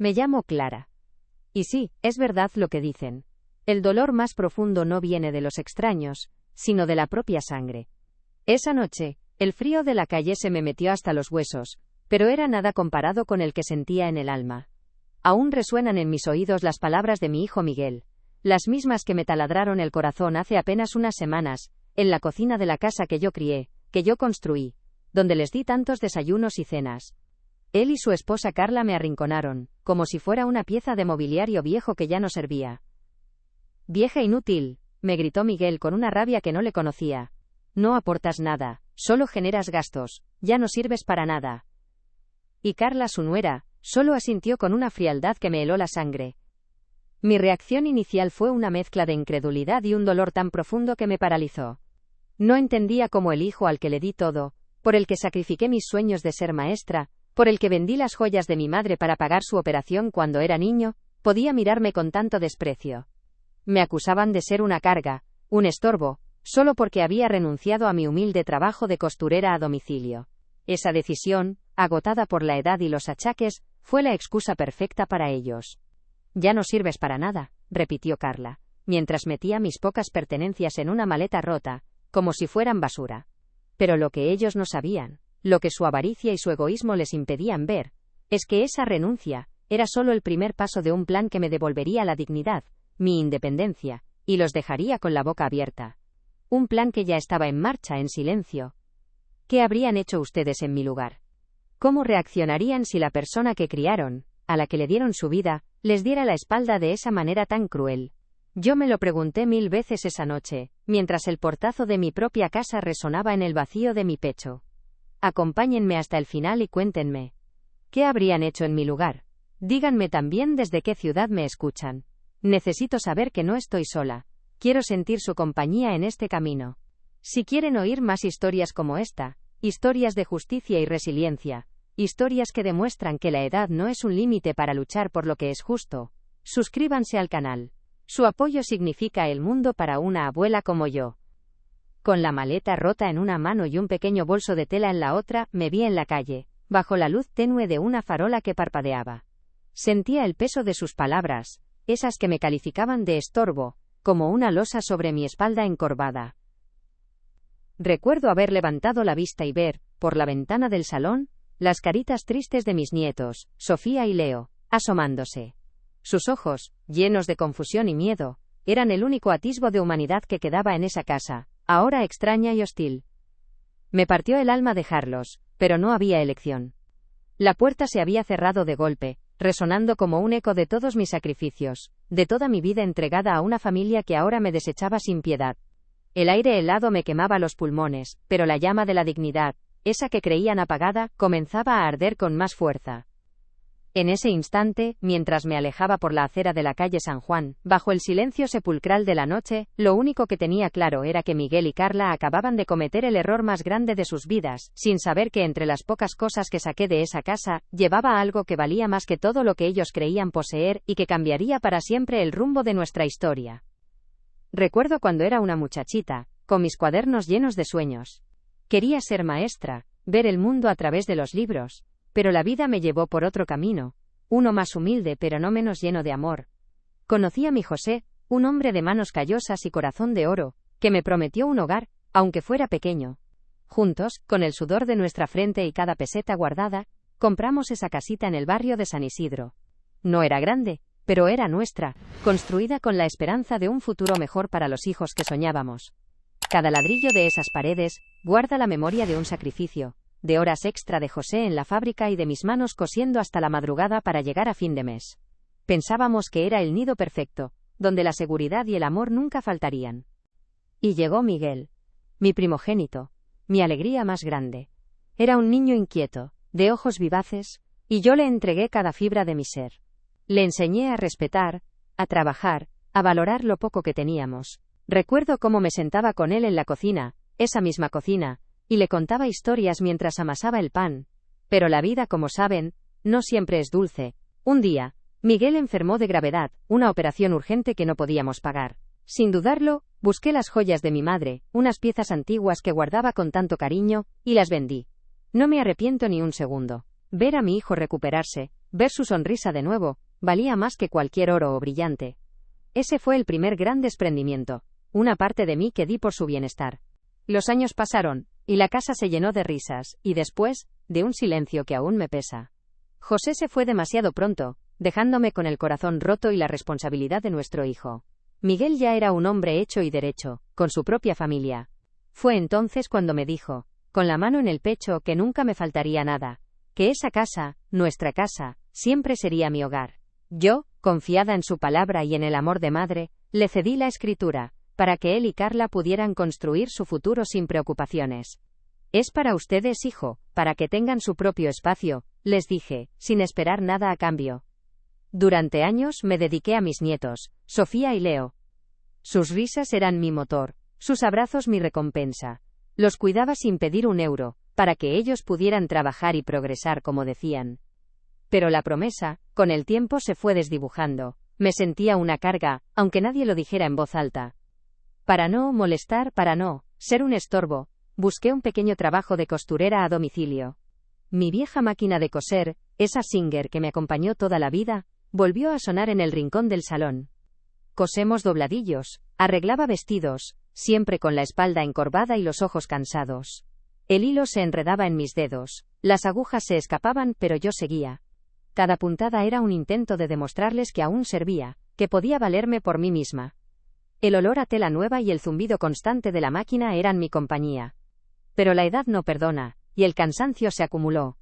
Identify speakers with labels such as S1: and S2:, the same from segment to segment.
S1: Me llamo Clara. Y sí, es verdad lo que dicen. El dolor más profundo no viene de los extraños, sino de la propia sangre. Esa noche, el frío de la calle se me metió hasta los huesos, pero era nada comparado con el que sentía en el alma. Aún resuenan en mis oídos las palabras de mi hijo Miguel, las mismas que me taladraron el corazón hace apenas unas semanas, en la cocina de la casa que yo crié, que yo construí, donde les di tantos desayunos y cenas. Él y su esposa Carla me arrinconaron, como si fuera una pieza de mobiliario viejo que ya no servía. «Vieja inútil», me gritó Miguel con una rabia que no le conocía. «No aportas nada, solo generas gastos, ya no sirves para nada». Y Carla, su nuera, solo asintió con una frialdad que me heló la sangre. Mi reacción inicial fue una mezcla de incredulidad y un dolor tan profundo que me paralizó. No entendía cómo el hijo al que le di todo, por el que sacrifiqué mis sueños de ser maestra, por el que vendí las joyas de mi madre para pagar su operación cuando era niño, podía mirarme con tanto desprecio. Me acusaban de ser una carga, un estorbo, solo porque había renunciado a mi humilde trabajo de costurera a domicilio. Esa decisión, agotada por la edad y los achaques, fue la excusa perfecta para ellos. «Ya no sirves para nada», repitió Carla, mientras metía mis pocas pertenencias en una maleta rota, como si fueran basura. Pero lo que ellos no sabían, lo que su avaricia y su egoísmo les impedían ver, es que esa renuncia era solo el primer paso de un plan que me devolvería la dignidad, mi independencia, y los dejaría con la boca abierta. Un plan que ya estaba en marcha en silencio. ¿Qué habrían hecho ustedes en mi lugar? ¿Cómo reaccionarían si la persona que criaron, a la que le dieron su vida, les diera la espalda de esa manera tan cruel? Yo me lo pregunté 1000 veces esa noche, mientras el portazo de mi propia casa resonaba en el vacío de mi pecho. Acompáñenme hasta el final y cuéntenme. ¿Qué habrían hecho en mi lugar? Díganme también desde qué ciudad me escuchan. Necesito saber que no estoy sola. Quiero sentir su compañía en este camino. Si quieren oír más historias como esta, historias de justicia y resiliencia, historias que demuestran que la edad no es un límite para luchar por lo que es justo, suscríbanse al canal. Su apoyo significa el mundo para una abuela como yo. Con la maleta rota en una mano y un pequeño bolso de tela en la otra, me vi en la calle, bajo la luz tenue de una farola que parpadeaba. Sentía el peso de sus palabras, esas que me calificaban de estorbo, como una losa sobre mi espalda encorvada. Recuerdo haber levantado la vista y ver, por la ventana del salón, las caritas tristes de mis nietos, Sofía y Leo, asomándose. Sus ojos, llenos de confusión y miedo, eran el único atisbo de humanidad que quedaba en esa casa, ahora extraña y hostil. Me partió el alma dejarlos, pero no había elección. La puerta se había cerrado de golpe, resonando como un eco de todos mis sacrificios, de toda mi vida entregada a una familia que ahora me desechaba sin piedad. El aire helado me quemaba los pulmones, pero la llama de la dignidad, esa que creían apagada, comenzaba a arder con más fuerza. En ese instante, mientras me alejaba por la acera de la calle San Juan, bajo el silencio sepulcral de la noche, lo único que tenía claro era que Miguel y Carla acababan de cometer el error más grande de sus vidas, sin saber que entre las pocas cosas que saqué de esa casa, llevaba algo que valía más que todo lo que ellos creían poseer y que cambiaría para siempre el rumbo de nuestra historia. Recuerdo cuando era una muchachita, con mis cuadernos llenos de sueños. Quería ser maestra, ver el mundo a través de los libros. Pero la vida me llevó por otro camino, uno más humilde pero no menos lleno de amor. Conocí a mi José, un hombre de manos callosas y corazón de oro, que me prometió un hogar, aunque fuera pequeño. Juntos, con el sudor de nuestra frente y cada peseta guardada, compramos esa casita en el barrio de San Isidro. No era grande, pero era nuestra, construida con la esperanza de un futuro mejor para los hijos que soñábamos. Cada ladrillo de esas paredes guarda la memoria de un sacrificio, de horas extra de José en la fábrica y de mis manos cosiendo hasta la madrugada para llegar a fin de mes. Pensábamos que era el nido perfecto, donde la seguridad y el amor nunca faltarían. Y llegó Miguel, mi primogénito, mi alegría más grande. Era un niño inquieto, de ojos vivaces, y yo le entregué cada fibra de mi ser. Le enseñé a respetar, a trabajar, a valorar lo poco que teníamos. Recuerdo cómo me sentaba con él en la cocina, esa misma cocina, y le contaba historias mientras amasaba el pan. Pero la vida, como saben, no siempre es dulce. Un día, Miguel enfermó de gravedad, una operación urgente que no podíamos pagar. Sin dudarlo, busqué las joyas de mi madre, unas piezas antiguas que guardaba con tanto cariño, y las vendí. No me arrepiento ni un segundo. Ver a mi hijo recuperarse, Ver su sonrisa de nuevo valía más que cualquier oro o brillante. Ese fue el primer gran desprendimiento, una parte de mí que di por su bienestar. Los años pasaron, y la casa se llenó de risas, y después, de un silencio que aún me pesa. José se fue demasiado pronto, dejándome con el corazón roto y la responsabilidad de nuestro hijo. Miguel ya era un hombre hecho y derecho, con su propia familia. Fue entonces cuando me dijo, con la mano en el pecho, que nunca me faltaría nada, que esa casa, nuestra casa, siempre sería mi hogar. Yo, confiada en su palabra y en el amor de madre, le cedí la escritura, para que él y Carla pudieran construir su futuro sin preocupaciones. Es para ustedes, hijo, para que tengan su propio espacio, les dije, sin esperar nada a cambio. Durante años me dediqué a mis nietos, Sofía y Leo. Sus risas eran mi motor, sus abrazos mi recompensa. Los cuidaba sin pedir un euro, para que ellos pudieran trabajar y progresar como decían. Pero la promesa, con el tiempo se fue desdibujando. Me sentía una carga, aunque nadie lo dijera en voz alta. Para no molestar, para no ser un estorbo, busqué un pequeño trabajo de costurera a domicilio. Mi vieja máquina de coser, esa Singer que me acompañó toda la vida, volvió a sonar en el rincón del salón. Cosemos dobladillos, arreglaba vestidos, siempre con la espalda encorvada y los ojos cansados. El hilo se enredaba en mis dedos, las agujas se escapaban, pero yo seguía. Cada puntada era un intento de demostrarles que aún servía, que podía valerme por mí misma. El olor a tela nueva y el zumbido constante de la máquina eran mi compañía. Pero la edad no perdona, y el cansancio se acumuló.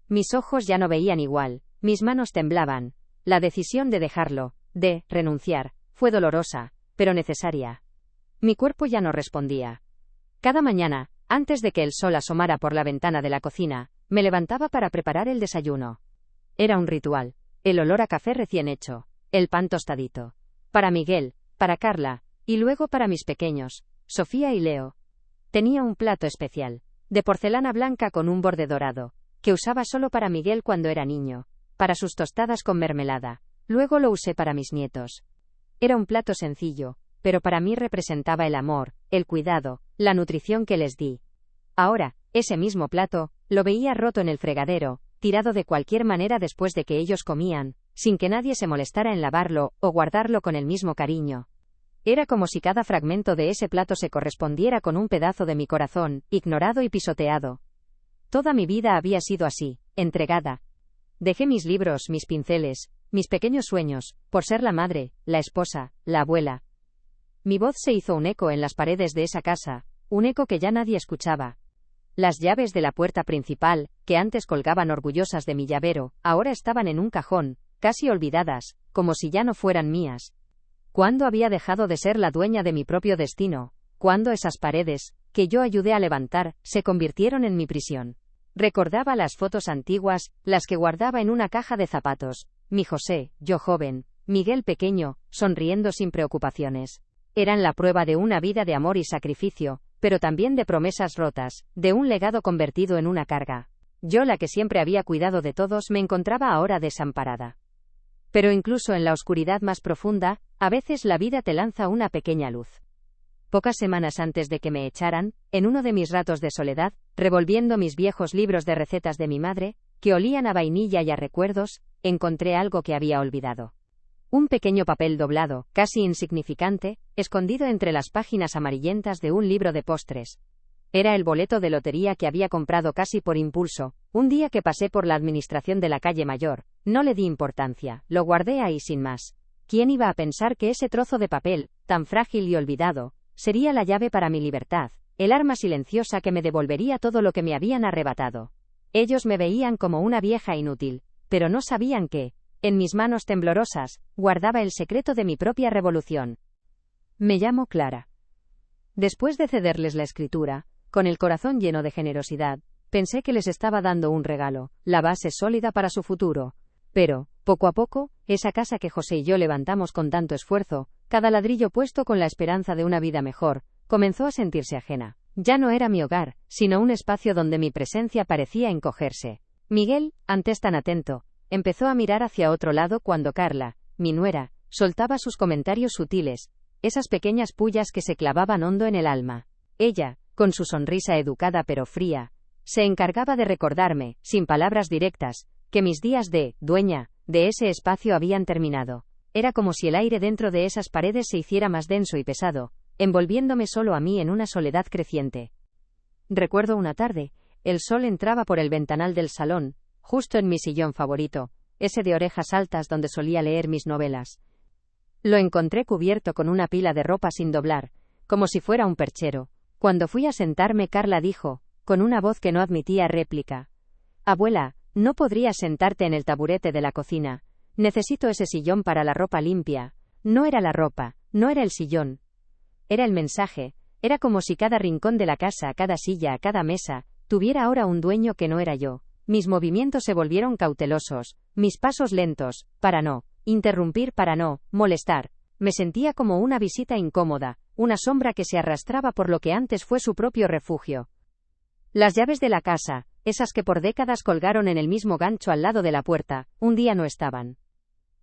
S1: Mis ojos ya no veían igual, mis manos temblaban. La decisión de dejarlo, de renunciar, fue dolorosa, pero necesaria. Mi cuerpo ya no respondía. Cada mañana, antes de que el sol asomara por la ventana de la cocina, me levantaba para preparar el desayuno. Era un ritual. El olor a café recién hecho, el pan tostadito. Para Miguel, para Carla, y luego para mis pequeños, Sofía y Leo. Tenía un plato especial, de porcelana blanca con un borde dorado, que usaba solo para Miguel cuando era niño, para sus tostadas con mermelada. Luego lo usé para mis nietos. Era un plato sencillo, pero para mí representaba el amor, el cuidado, la nutrición que les di. Ahora, ese mismo plato, lo veía roto en el fregadero, tirado de cualquier manera después de que ellos comían, sin que nadie se molestara en lavarlo o guardarlo con el mismo cariño. Era como si cada fragmento de ese plato se correspondiera con un pedazo de mi corazón, ignorado y pisoteado. Toda mi vida había sido así, entregada. Dejé mis libros, mis pinceles, mis pequeños sueños, por ser la madre, la esposa, la abuela. Mi voz se hizo un eco en las paredes de esa casa, un eco que ya nadie escuchaba. Las llaves de la puerta principal, que antes colgaban orgullosas de mi llavero, ahora estaban en un cajón, casi olvidadas, como si ya no fueran mías. ¿Cuándo había dejado de ser la dueña de mi propio destino? ¿Cuándo esas paredes, que yo ayudé a levantar, se convirtieron en mi prisión? Recordaba las fotos antiguas, las que guardaba en una caja de zapatos. Mi José, yo joven, Miguel pequeño, sonriendo sin preocupaciones. Eran la prueba de una vida de amor y sacrificio, pero también de promesas rotas, de un legado convertido en una carga. Yo, la que siempre había cuidado de todos, me encontraba ahora desamparada. Pero incluso en la oscuridad más profunda, a veces la vida te lanza una pequeña luz. Pocas semanas antes de que me echaran, en uno de mis ratos de soledad, revolviendo mis viejos libros de recetas de mi madre, que olían a vainilla y a recuerdos, encontré algo que había olvidado. Un pequeño papel doblado, casi insignificante, escondido entre las páginas amarillentas de un libro de postres. Era el boleto de lotería que había comprado casi por impulso, un día que pasé por la administración de la calle Mayor. No le di importancia, lo guardé ahí sin más. ¿Quién iba a pensar que ese trozo de papel, tan frágil y olvidado, sería la llave para mi libertad, el arma silenciosa que me devolvería todo lo que me habían arrebatado? Ellos me veían como una vieja inútil, pero no sabían que, en mis manos temblorosas, guardaba el secreto de mi propia revolución. Me llamo Clara. Después de cederles la escritura, con el corazón lleno de generosidad, pensé que les estaba dando un regalo, la base sólida para su futuro. Pero, poco a poco, esa casa que José y yo levantamos con tanto esfuerzo, cada ladrillo puesto con la esperanza de una vida mejor, comenzó a sentirse ajena. Ya no era mi hogar, sino un espacio donde mi presencia parecía encogerse. Miguel, antes tan atento, empezó a mirar hacia otro lado cuando Carla, mi nuera, soltaba sus comentarios sutiles, esas pequeñas pullas que se clavaban hondo en el alma. Ella, con su sonrisa educada pero fría, se encargaba de recordarme, sin palabras directas, que mis días de dueña de ese espacio habían terminado. Era como si el aire dentro de esas paredes se hiciera más denso y pesado, envolviéndome solo a mí en una soledad creciente. Recuerdo una tarde, el sol entraba por el ventanal del salón, justo en mi sillón favorito, ese de orejas altas donde solía leer mis novelas. Lo encontré cubierto con una pila de ropa sin doblar, como si fuera un perchero. Cuando fui a sentarme, Carla dijo, con una voz que no admitía réplica: «Abuela, ¿no podrías sentarte en el taburete de la cocina? Necesito ese sillón para la ropa limpia». No era la ropa, no era el sillón. Era el mensaje, era como si cada rincón de la casa, cada silla, cada mesa, tuviera ahora un dueño que no era yo. Mis movimientos se volvieron cautelosos, mis pasos lentos, para no interrumpir, para no molestar. Me sentía como una visita incómoda, una sombra que se arrastraba por lo que antes fue su propio refugio. Las llaves de la casa, esas que por décadas colgaron en el mismo gancho al lado de la puerta, un día no estaban.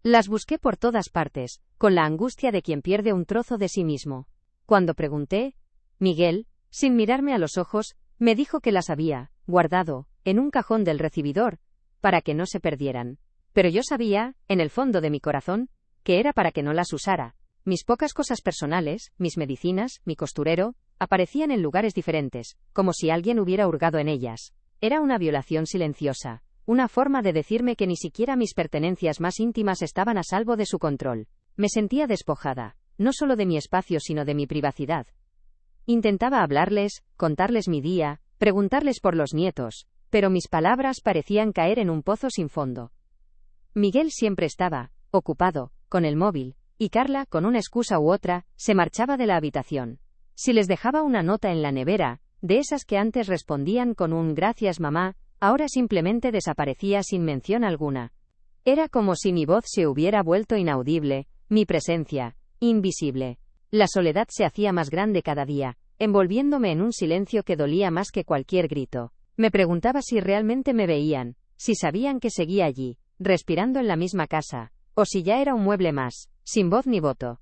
S1: Las busqué por todas partes, con la angustia de quien pierde un trozo de sí mismo. Cuando pregunté, Miguel, sin mirarme a los ojos, me dijo que las había guardado en un cajón del recibidor, para que no se perdieran. Pero yo sabía, en el fondo de mi corazón, que era para que no las usara. Mis pocas cosas personales, mis medicinas, mi costurero, aparecían en lugares diferentes, como si alguien hubiera hurgado en ellas. Era una violación silenciosa, una forma de decirme que ni siquiera mis pertenencias más íntimas estaban a salvo de su control. Me sentía despojada, no solo de mi espacio sino de mi privacidad. Intentaba hablarles, contarles mi día, preguntarles por los nietos, pero mis palabras parecían caer en un pozo sin fondo. Miguel siempre estaba ocupado, con el móvil, y Carla, con una excusa u otra, se marchaba de la habitación. Si les dejaba una nota en la nevera, de esas que antes respondían con un «gracias mamá», ahora simplemente desaparecía sin mención alguna. Era como si mi voz se hubiera vuelto inaudible, mi presencia, invisible. La soledad se hacía más grande cada día, envolviéndome en un silencio que dolía más que cualquier grito. Me preguntaba si realmente me veían, si sabían que seguía allí, respirando en la misma casa, o si ya era un mueble más, sin voz ni voto.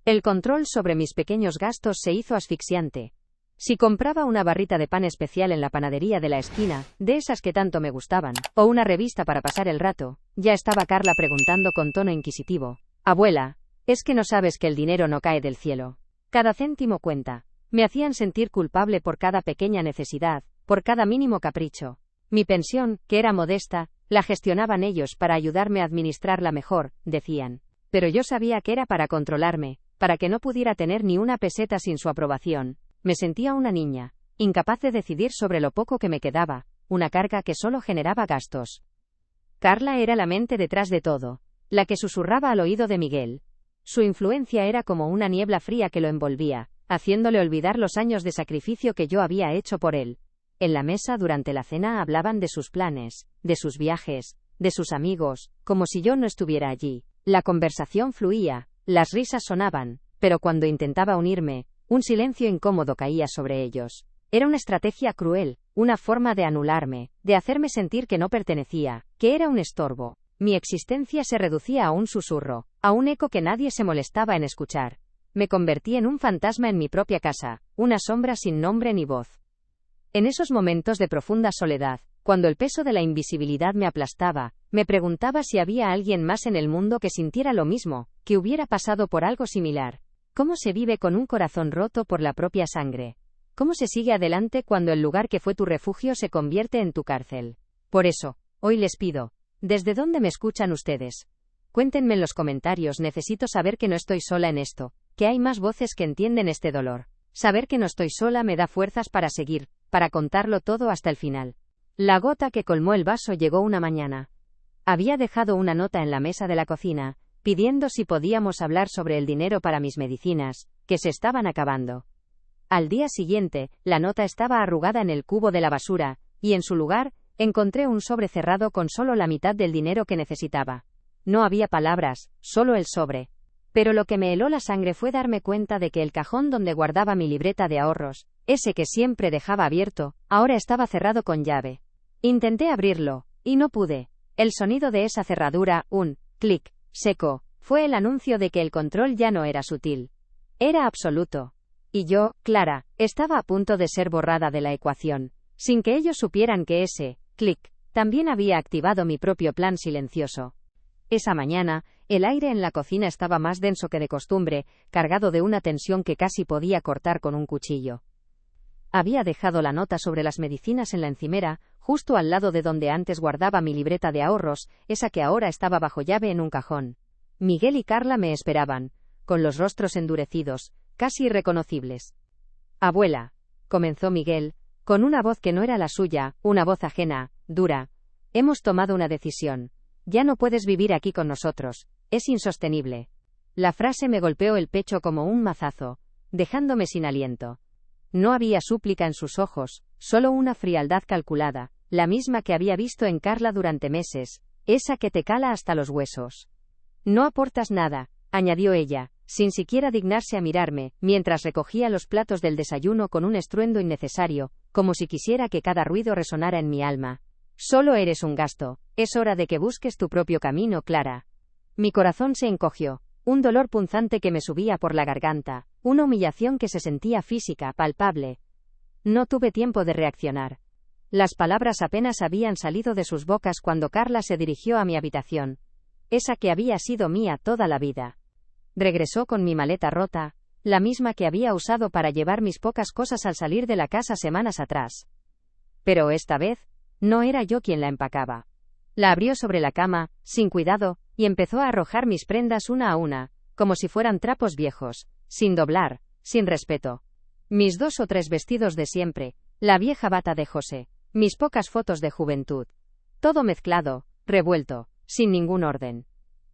S1: El control sobre mis pequeños gastos se hizo asfixiante. Si compraba una barrita de pan especial en la panadería de la esquina, de esas que tanto me gustaban, o una revista para pasar el rato, ya estaba Carla preguntando con tono inquisitivo: «Abuela, ¿es que no sabes que el dinero no cae del cielo? Cada céntimo cuenta». Me hacían sentir culpable por cada pequeña necesidad, por cada mínimo capricho. Mi pensión, que era modesta, la gestionaban ellos para ayudarme a administrarla mejor, decían. Pero yo sabía que era para controlarme, para que no pudiera tener ni una peseta sin su aprobación. Me sentía una niña, incapaz de decidir sobre lo poco que me quedaba, una carga que solo generaba gastos. Carla era la mente detrás de todo, la que susurraba al oído de Miguel. Su influencia era como una niebla fría que lo envolvía, haciéndole olvidar los años de sacrificio que yo había hecho por él. En la mesa durante la cena hablaban de sus planes, de sus viajes, de sus amigos, como si yo no estuviera allí. La conversación fluía, las risas sonaban, pero cuando intentaba unirme, un silencio incómodo caía sobre ellos. Era una estrategia cruel, una forma de anularme, de hacerme sentir que no pertenecía, que era un estorbo. Mi existencia se reducía a un susurro, a un eco que nadie se molestaba en escuchar. Me convertí en un fantasma en mi propia casa, una sombra sin nombre ni voz. En esos momentos de profunda soledad, cuando el peso de la invisibilidad me aplastaba, me preguntaba si había alguien más en el mundo que sintiera lo mismo, que hubiera pasado por algo similar. ¿Cómo se vive con un corazón roto por la propia sangre? ¿Cómo se sigue adelante cuando el lugar que fue tu refugio se convierte en tu cárcel? Por eso, hoy les pido, ¿desde dónde me escuchan ustedes? Cuéntenme en los comentarios, necesito saber que no estoy sola en esto, que hay más voces que entienden este dolor. Saber que no estoy sola me da fuerzas para seguir, para contarlo todo hasta el final. La gota que colmó el vaso llegó una mañana. Había dejado una nota en la mesa de la cocina, pidiendo si podíamos hablar sobre el dinero para mis medicinas, que se estaban acabando. Al día siguiente, la nota estaba arrugada en el cubo de la basura, y en su lugar, encontré un sobre cerrado con solo la mitad del dinero que necesitaba. No había palabras, solo el sobre. Pero lo que me heló la sangre fue darme cuenta de que el cajón donde guardaba mi libreta de ahorros, ese que siempre dejaba abierto, ahora estaba cerrado con llave. Intenté abrirlo, y no pude. El sonido de esa cerradura, un clic seco, fue el anuncio de que el control ya no era sutil. Era absoluto. Y yo, Clara, estaba a punto de ser borrada de la ecuación, sin que ellos supieran que ese clic También había activado mi propio plan silencioso. Esa mañana, el aire en la cocina estaba más denso que de costumbre, cargado de una tensión que casi podía cortar con un cuchillo. Había dejado la nota sobre las medicinas en la encimera, justo al lado de donde antes guardaba mi libreta de ahorros, esa que ahora estaba bajo llave en un cajón. Miguel y Carla me esperaban, con los rostros endurecidos, casi irreconocibles. «Abuela», comenzó Miguel, con una voz que no era la suya, una voz ajena, dura. «Hemos tomado una decisión. Ya no puedes vivir aquí con nosotros. Es insostenible». La frase me golpeó el pecho como un mazazo, dejándome sin aliento. No había súplica en sus ojos, solo una frialdad calculada, la misma que había visto en Carla durante meses, esa que te cala hasta los huesos. «No aportas nada», añadió ella, sin siquiera dignarse a mirarme, mientras recogía los platos del desayuno con un estruendo innecesario, como si quisiera que cada ruido resonara en mi alma. «Solo eres un gasto. Es hora de que busques tu propio camino, Clara». Mi corazón se encogió, un dolor punzante que me subía por la garganta, una humillación que se sentía física, palpable. No tuve tiempo de reaccionar. Las palabras apenas habían salido de sus bocas cuando Carla se dirigió a mi habitación, esa que había sido mía toda la vida. Regresó con mi maleta rota, la misma que había usado para llevar mis pocas cosas al salir de la casa semanas atrás. Pero esta vez, no era yo quien la empacaba. La abrió sobre la cama, sin cuidado, y empezó a arrojar mis prendas una a una, como si fueran trapos viejos, sin doblar, sin respeto. Mis 2 o 3 vestidos de siempre, la vieja bata de José, mis pocas fotos de juventud. Todo mezclado, revuelto, sin ningún orden.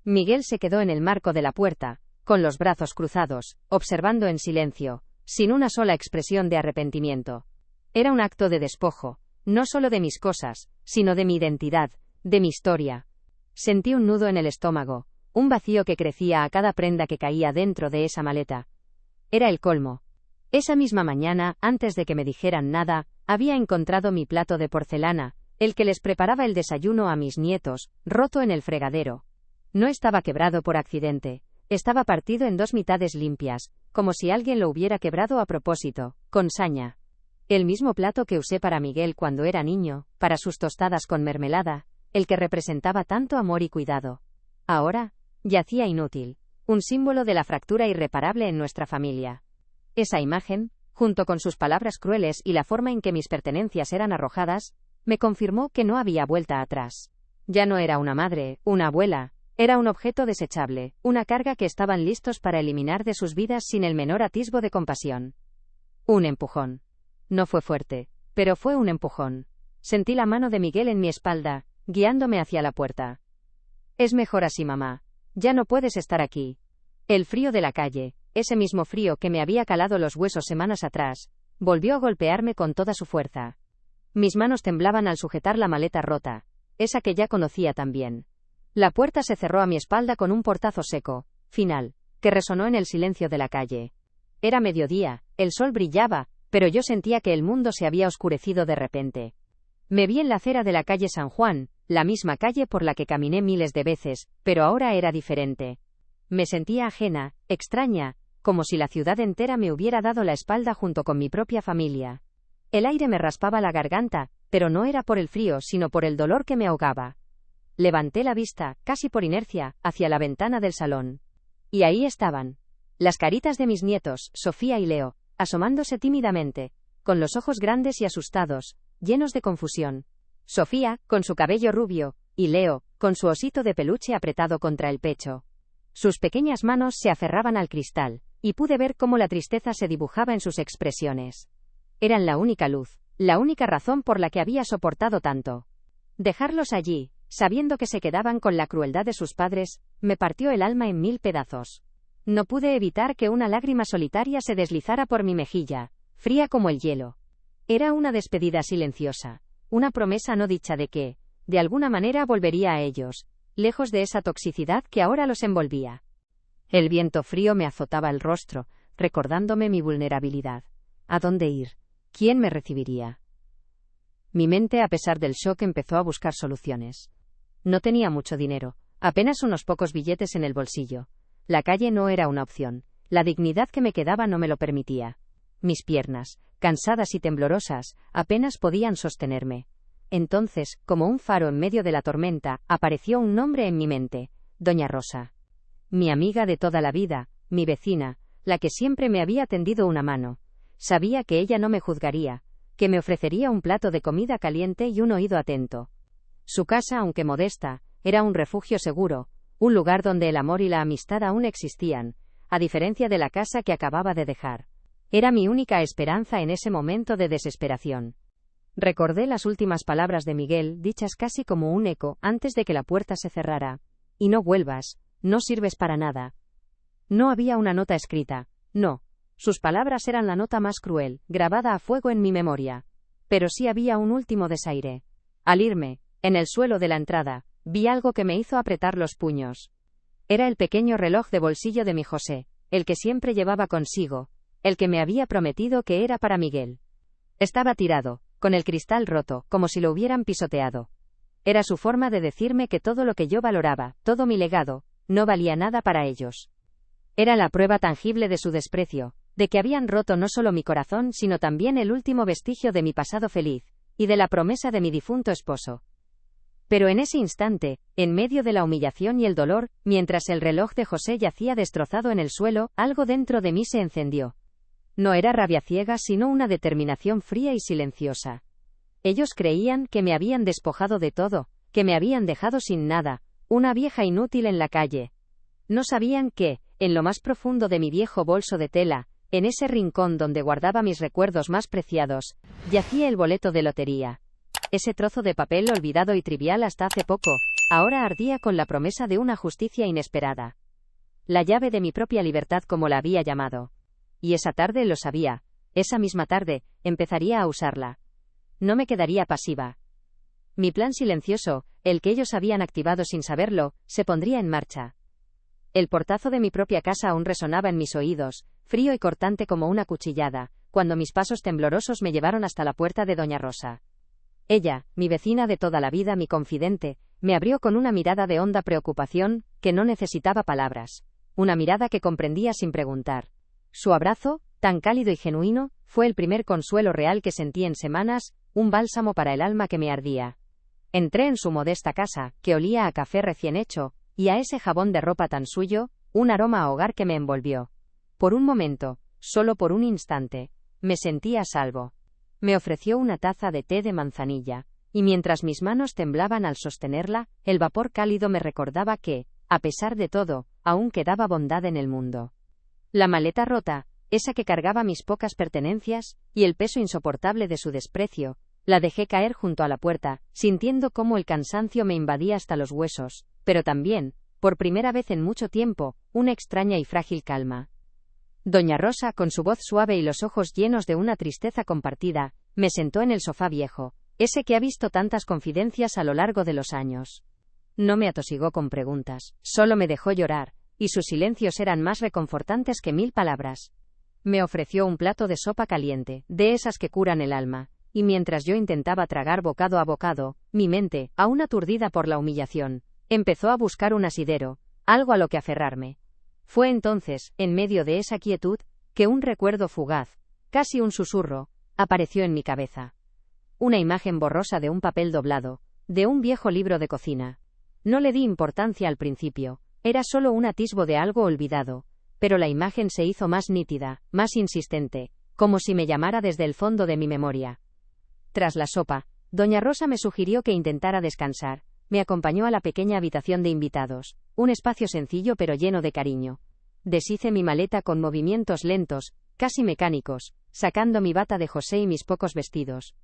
S1: Miguel se quedó en el marco de la puerta, con los brazos cruzados, observando en silencio, sin una sola expresión de arrepentimiento. Era un acto de despojo, no solo de mis cosas, sino de mi identidad, de mi historia. Sentí un nudo en el estómago, un vacío que crecía a cada prenda que caía dentro de esa maleta. Era el colmo. Esa misma mañana, antes de que me dijeran nada, había encontrado mi plato de porcelana, el que les preparaba el desayuno a mis nietos, roto en el fregadero. No estaba quebrado por accidente, estaba partido en 2 mitades limpias, como si alguien lo hubiera quebrado a propósito, con saña. El mismo plato que usé para Miguel cuando era niño, para sus tostadas con mermelada, el que representaba tanto amor y cuidado. Ahora, yacía inútil, un símbolo de la fractura irreparable en nuestra familia. Esa imagen, junto con sus palabras crueles y la forma en que mis pertenencias eran arrojadas, me confirmó que no había vuelta atrás. Ya no era una madre, una abuela, era un objeto desechable, una carga que estaban listos para eliminar de sus vidas sin el menor atisbo de compasión. Un empujón. No fue fuerte, pero fue un empujón. Sentí la mano de Miguel en mi espalda, guiándome hacia la puerta. «Es mejor así, mamá. Ya no puedes estar aquí». El frío de la calle, ese mismo frío que me había calado los huesos semanas atrás, volvió a golpearme con toda su fuerza. Mis manos temblaban al sujetar la maleta rota, esa que ya conocía tan bien. La puerta se cerró a mi espalda con un portazo seco, final, que resonó en el silencio de la calle. Era mediodía, el sol brillaba, pero yo sentía que el mundo se había oscurecido de repente. Me vi en la acera de la calle San Juan, la misma calle por la que caminé miles de veces, pero ahora era diferente. Me sentía ajena, extraña, como si la ciudad entera me hubiera dado la espalda junto con mi propia familia. El aire me raspaba la garganta, pero no era por el frío sino por el dolor que me ahogaba. Levanté la vista, casi por inercia, hacia la ventana del salón. Y ahí estaban. Las caritas de mis nietos, Sofía y Leo, asomándose tímidamente, con los ojos grandes y asustados, llenos de confusión. Sofía, con su cabello rubio, y Leo, con su osito de peluche apretado contra el pecho. Sus pequeñas manos se aferraban al cristal, y pude ver cómo la tristeza se dibujaba en sus expresiones. Eran la única luz, la única razón por la que había soportado tanto. Dejarlos allí, sabiendo que se quedaban con la crueldad de sus padres, me partió el alma en 1000 pedazos. No pude evitar que una lágrima solitaria se deslizara por mi mejilla, fría como el hielo. Era una despedida silenciosa, una promesa no dicha de que, de alguna manera volvería a ellos, lejos de esa toxicidad que ahora los envolvía. El viento frío me azotaba el rostro, recordándome mi vulnerabilidad. ¿A dónde ir? ¿Quién me recibiría? Mi mente, a pesar del shock, empezó a buscar soluciones. No tenía mucho dinero, apenas unos pocos billetes en el bolsillo. La calle no era una opción, la dignidad que me quedaba no me lo permitía. Mis piernas, cansadas y temblorosas, apenas podían sostenerme. Entonces, como un faro en medio de la tormenta, apareció un nombre en mi mente: Doña Rosa. Mi amiga de toda la vida, mi vecina, la que siempre me había tendido una mano. Sabía que ella no me juzgaría, que me ofrecería un plato de comida caliente y un oído atento. Su casa, aunque modesta, era un refugio seguro, un lugar donde el amor y la amistad aún existían, a diferencia de la casa que acababa de dejar. Era mi única esperanza en ese momento de desesperación. Recordé las últimas palabras de Miguel, dichas casi como un eco, antes de que la puerta se cerrara. Y no vuelvas, no sirves para nada. No había una nota escrita, no. Sus palabras eran la nota más cruel, grabada a fuego en mi memoria. Pero sí había un último desaire. Al irme, en el suelo de la entrada, vi algo que me hizo apretar los puños. Era el pequeño reloj de bolsillo de mi José, el que siempre llevaba consigo, el que me había prometido que era para Miguel. Estaba tirado, con el cristal roto, como si lo hubieran pisoteado. Era su forma de decirme que todo lo que yo valoraba, todo mi legado, no valía nada para ellos. Era la prueba tangible de su desprecio, de que habían roto no solo mi corazón sino también el último vestigio de mi pasado feliz, y de la promesa de mi difunto esposo. Pero en ese instante, en medio de la humillación y el dolor, mientras el reloj de José yacía destrozado en el suelo, algo dentro de mí se encendió. No era rabia ciega sino una determinación fría y silenciosa. Ellos creían que me habían despojado de todo, que me habían dejado sin nada, una vieja inútil en la calle. No sabían que, en lo más profundo de mi viejo bolso de tela, en ese rincón donde guardaba mis recuerdos más preciados, yacía el boleto de lotería. Ese trozo de papel olvidado y trivial hasta hace poco, ahora ardía con la promesa de una justicia inesperada. La llave de mi propia libertad, como la había llamado. Y esa tarde lo sabía, esa misma tarde, empezaría a usarla. No me quedaría pasiva. Mi plan silencioso, el que ellos habían activado sin saberlo, se pondría en marcha. El portazo de mi propia casa aún resonaba en mis oídos, frío y cortante como una cuchillada, cuando mis pasos temblorosos me llevaron hasta la puerta de Doña Rosa. Ella, mi vecina de toda la vida, mi confidente, me abrió con una mirada de honda preocupación, que no necesitaba palabras. Una mirada que comprendía sin preguntar. Su abrazo, tan cálido y genuino, fue el primer consuelo real que sentí en semanas, un bálsamo para el alma que me ardía. Entré en su modesta casa, que olía a café recién hecho, y a ese jabón de ropa tan suyo, un aroma a hogar que me envolvió. Por un momento, solo por un instante, me sentí a salvo. Me ofreció una taza de té de manzanilla, y mientras mis manos temblaban al sostenerla, el vapor cálido me recordaba que, a pesar de todo, aún quedaba bondad en el mundo. La maleta rota, esa que cargaba mis pocas pertenencias, y el peso insoportable de su desprecio, la dejé caer junto a la puerta, sintiendo cómo el cansancio me invadía hasta los huesos, pero también, por primera vez en mucho tiempo, una extraña y frágil calma. Doña Rosa, con su voz suave y los ojos llenos de una tristeza compartida, me sentó en el sofá viejo, ese que ha visto tantas confidencias a lo largo de los años. No me atosigó con preguntas, solo me dejó llorar, y sus silencios eran más reconfortantes que 1000 palabras. Me ofreció un plato de sopa caliente, de esas que curan el alma, y mientras yo intentaba tragar bocado a bocado, mi mente, aún aturdida por la humillación, empezó a buscar un asidero, algo a lo que aferrarme. Fue entonces, en medio de esa quietud, que un recuerdo fugaz, casi un susurro, apareció en mi cabeza. Una imagen borrosa de un papel doblado, de un viejo libro de cocina. No le di importancia al principio, era solo un atisbo de algo olvidado, pero la imagen se hizo más nítida, más insistente, como si me llamara desde el fondo de mi memoria. Tras la sopa, Doña Rosa me sugirió que intentara descansar. Me acompañó a la pequeña habitación de invitados, un espacio sencillo pero lleno de cariño. Deshice mi maleta con movimientos lentos, casi mecánicos, sacando mi bata de José y mis pocos vestidos.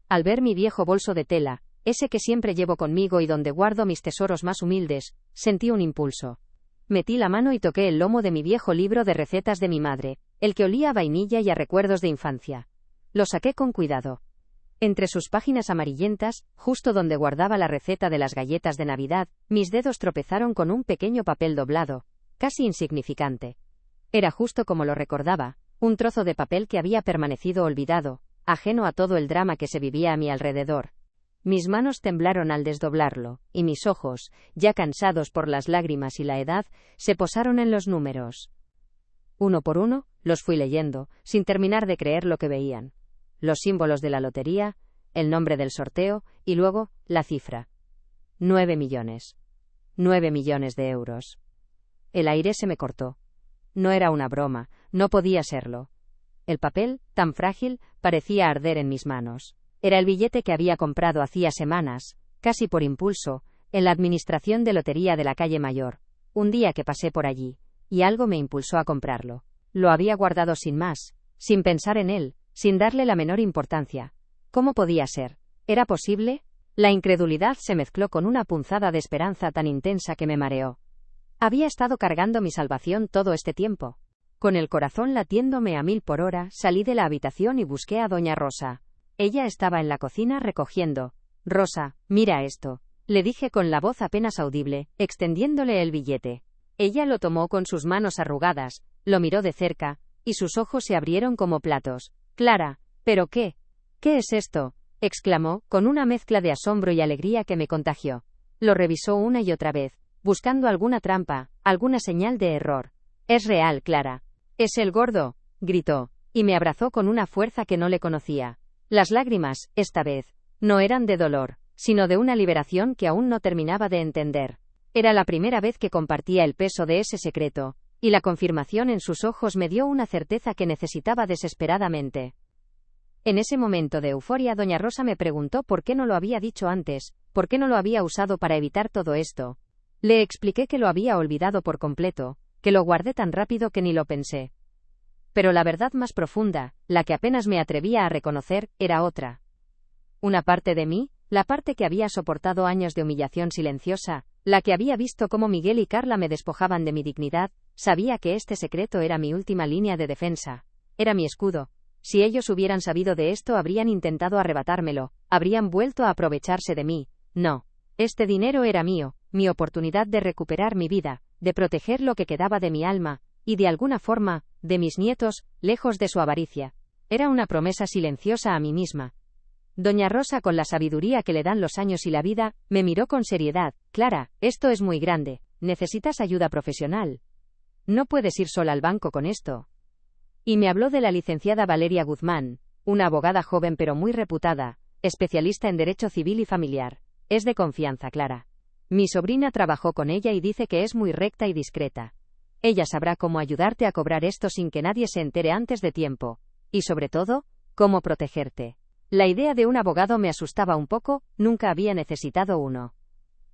S1: Al ver mi viejo bolso de tela, ese que siempre llevo conmigo y donde guardo mis tesoros más humildes, sentí un impulso. Metí la mano y toqué el lomo de mi viejo libro de recetas de mi madre, el que olía a vainilla y a recuerdos de infancia. Lo saqué con cuidado. Entre sus páginas amarillentas, justo donde guardaba la receta de las galletas de Navidad, mis dedos tropezaron con un pequeño papel doblado, casi insignificante. Era justo como lo recordaba, un trozo de papel que había permanecido olvidado, ajeno a todo el drama que se vivía a mi alrededor. Mis manos temblaron al desdoblarlo, y mis ojos, ya cansados por las lágrimas y la edad, se posaron en los números. Uno por uno, los fui leyendo, sin terminar de creer lo que veían. Los símbolos de la lotería, el nombre del sorteo, y luego, la cifra. 9 millones. 9 millones de euros. El aire se me cortó. No era una broma, no podía serlo. El papel, tan frágil, parecía arder en mis manos. Era el billete que había comprado hacía semanas, casi por impulso, en la administración de lotería de la calle Mayor, un día que pasé por allí, y algo me impulsó a comprarlo. Lo había guardado sin más, sin pensar en él, sin darle la menor importancia. ¿Cómo podía ser? ¿Era posible? La incredulidad se mezcló con una punzada de esperanza tan intensa que me mareó. Había estado cargando mi salvación todo este tiempo. Con el corazón latiéndome a 1000 por hora, salí de la habitación y busqué a doña Rosa. Ella estaba en la cocina recogiendo. «Rosa, mira esto», le dije con la voz apenas audible, extendiéndole el billete. Ella lo tomó con sus manos arrugadas, lo miró de cerca, y sus ojos se abrieron como platos. «Clara, ¿pero qué? ¿Qué es esto?», exclamó, con una mezcla de asombro y alegría que me contagió. Lo revisó una y otra vez, buscando alguna trampa, alguna señal de error. «Es real, Clara». «Es el gordo», gritó, y me abrazó con una fuerza que no le conocía. Las lágrimas, esta vez, no eran de dolor, sino de una liberación que aún no terminaba de entender. Era la primera vez que compartía el peso de ese secreto, y la confirmación en sus ojos me dio una certeza que necesitaba desesperadamente. En ese momento de euforia, doña Rosa me preguntó por qué no lo había dicho antes, por qué no lo había usado para evitar todo esto. Le expliqué que lo había olvidado por completo, que lo guardé tan rápido que ni lo pensé. Pero la verdad más profunda, la que apenas me atrevía a reconocer, era otra. Una parte de mí, la parte que había soportado años de humillación silenciosa, la que había visto cómo Miguel y Carla me despojaban de mi dignidad, sabía que este secreto era mi última línea de defensa. Era mi escudo. Si ellos hubieran sabido de esto, habrían intentado arrebatármelo, habrían vuelto a aprovecharse de mí. No. Este dinero era mío, mi oportunidad de recuperar mi vida, de proteger lo que quedaba de mi alma, y de alguna forma, de mis nietos, lejos de su avaricia. Era una promesa silenciosa a mí misma. Doña Rosa, con la sabiduría que le dan los años y la vida, me miró con seriedad. «Clara, esto es muy grande, necesitas ayuda profesional. No puedes ir sola al banco con esto». Y me habló de la licenciada Valeria Guzmán, una abogada joven pero muy reputada, especialista en derecho civil y familiar. «Es de confianza, Clara. Mi sobrina trabajó con ella y dice que es muy recta y discreta. Ella sabrá cómo ayudarte a cobrar esto sin que nadie se entere antes de tiempo. Y sobre todo, cómo protegerte». La idea de un abogado me asustaba un poco, nunca había necesitado uno.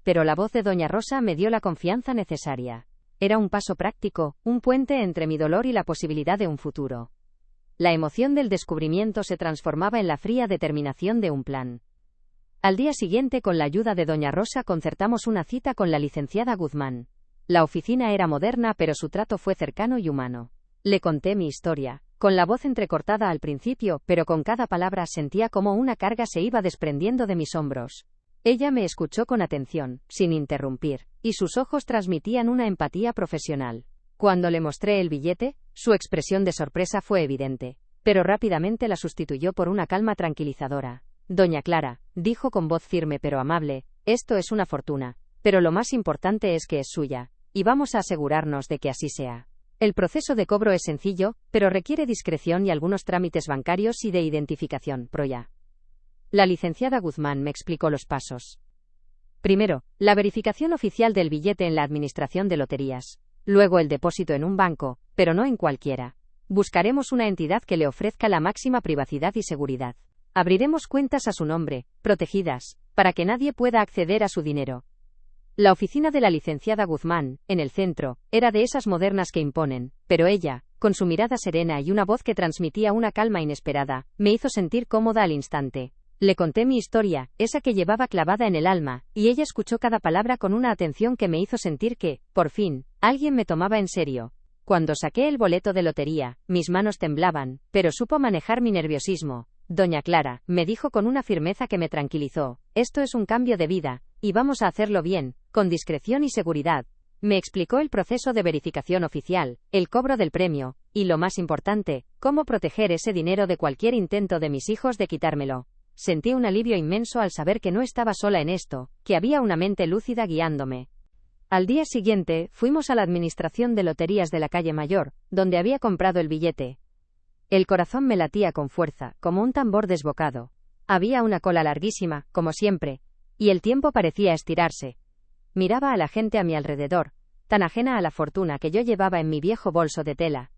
S1: Pero la voz de doña Rosa me dio la confianza necesaria. Era un paso práctico, un puente entre mi dolor y la posibilidad de un futuro. La emoción del descubrimiento se transformaba en la fría determinación de un plan. Al día siguiente, con la ayuda de doña Rosa, concertamos una cita con la licenciada Guzmán. La oficina era moderna, pero su trato fue cercano y humano. Le conté mi historia, con la voz entrecortada al principio, pero con cada palabra sentía como una carga se iba desprendiendo de mis hombros. Ella me escuchó con atención, sin interrumpir, y sus ojos transmitían una empatía profesional. Cuando le mostré el billete, su expresión de sorpresa fue evidente, pero rápidamente la sustituyó por una calma tranquilizadora. «Doña Clara», dijo con voz firme pero amable, «esto es una fortuna, pero lo más importante es que es suya, y vamos a asegurarnos de que así sea. El proceso de cobro es sencillo, pero requiere discreción y algunos trámites bancarios y de identificación, PROYA». La licenciada Guzmán me explicó los pasos. Primero, la verificación oficial del billete en la Administración de Loterías. Luego el depósito en un banco, pero no en cualquiera. Buscaremos una entidad que le ofrezca la máxima privacidad y seguridad. Abriremos cuentas a su nombre, protegidas, para que nadie pueda acceder a su dinero. La oficina de la licenciada Guzmán, en el centro, era de esas modernas que imponen, pero ella, con su mirada serena y una voz que transmitía una calma inesperada, me hizo sentir cómoda al instante. Le conté mi historia, esa que llevaba clavada en el alma, y ella escuchó cada palabra con una atención que me hizo sentir que, por fin, alguien me tomaba en serio. Cuando saqué el boleto de lotería, mis manos temblaban, pero supo manejar mi nerviosismo. «Doña Clara», me dijo con una firmeza que me tranquilizó, «esto es un cambio de vida, y vamos a hacerlo bien, con discreción y seguridad». Me explicó el proceso de verificación oficial, el cobro del premio, y lo más importante, cómo proteger ese dinero de cualquier intento de mis hijos de quitármelo. Sentí un alivio inmenso al saber que no estaba sola en esto, que había una mente lúcida guiándome. Al día siguiente, fuimos a la Administración de Loterías de la calle Mayor, donde había comprado el billete. El corazón me latía con fuerza, como un tambor desbocado. Había una cola larguísima, como siempre, y el tiempo parecía estirarse. Miraba a la gente a mi alrededor, tan ajena a la fortuna que yo llevaba en mi viejo bolso de tela.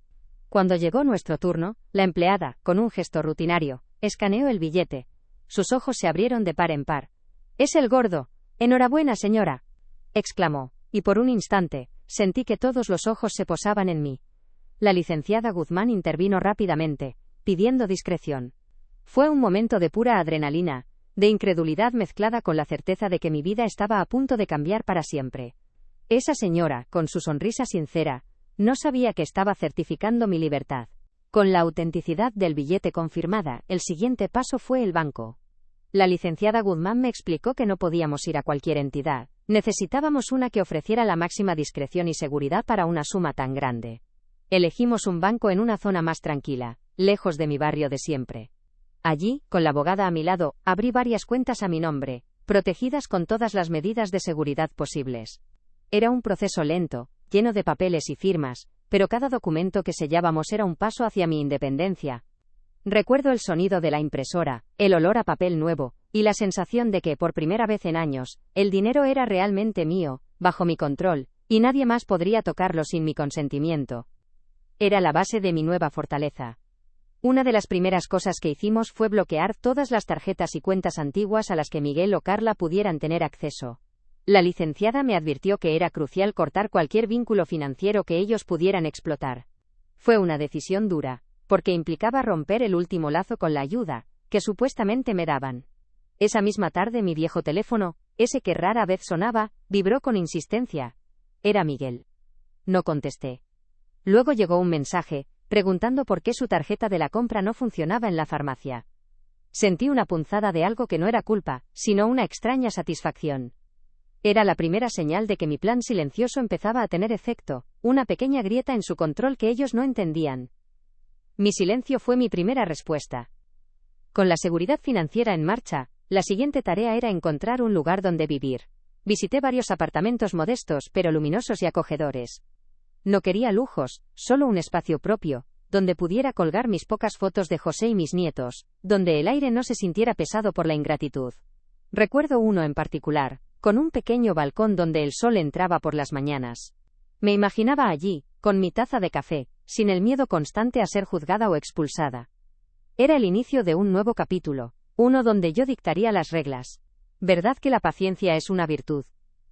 S1: Cuando llegó nuestro turno, la empleada, con un gesto rutinario, escaneó el billete. Sus ojos se abrieron de par en par. «¡Es el gordo! ¡Enhorabuena, señora!», exclamó, y por un instante, sentí que todos los ojos se posaban en mí. La licenciada Guzmán intervino rápidamente, pidiendo discreción. Fue un momento de pura adrenalina, de incredulidad mezclada con la certeza de que mi vida estaba a punto de cambiar para siempre. Esa señora, con su sonrisa sincera, no sabía que estaba certificando mi libertad. Con la autenticidad del billete confirmada, el siguiente paso fue el banco. La licenciada Guzmán me explicó que no podíamos ir a cualquier entidad, necesitábamos una que ofreciera la máxima discreción y seguridad para una suma tan grande. Elegimos un banco en una zona más tranquila, lejos de mi barrio de siempre. Allí, con la abogada a mi lado, abrí varias cuentas a mi nombre, protegidas con todas las medidas de seguridad posibles. Era un proceso lento, lleno de papeles y firmas, pero cada documento que sellábamos era un paso hacia mi independencia. Recuerdo el sonido de la impresora, el olor a papel nuevo, y la sensación de que, por primera vez en años, el dinero era realmente mío, bajo mi control, y nadie más podría tocarlo sin mi consentimiento. Era la base de mi nueva fortaleza. Una de las primeras cosas que hicimos fue bloquear todas las tarjetas y cuentas antiguas a las que Miguel o Carla pudieran tener acceso. La licenciada me advirtió que era crucial cortar cualquier vínculo financiero que ellos pudieran explotar. Fue una decisión dura, porque implicaba romper el último lazo con la ayuda que supuestamente me daban. Esa misma tarde mi viejo teléfono, ese que rara vez sonaba, vibró con insistencia. Era Miguel. No contesté. Luego llegó un mensaje, preguntando por qué su tarjeta de la compra no funcionaba en la farmacia. Sentí una punzada de algo que no era culpa, sino una extraña satisfacción. Era la primera señal de que mi plan silencioso empezaba a tener efecto, una pequeña grieta en su control que ellos no entendían. Mi silencio fue mi primera respuesta. Con la seguridad financiera en marcha, la siguiente tarea era encontrar un lugar donde vivir. Visité varios apartamentos modestos pero luminosos y acogedores. No quería lujos, solo un espacio propio, donde pudiera colgar mis pocas fotos de José y mis nietos, donde el aire no se sintiera pesado por la ingratitud. Recuerdo uno en particular, con un pequeño balcón donde el sol entraba por las mañanas. Me imaginaba allí, con mi taza de café, sin el miedo constante a ser juzgada o expulsada. Era el inicio de un nuevo capítulo, uno donde yo dictaría las reglas. ¿Verdad que la paciencia es una virtud?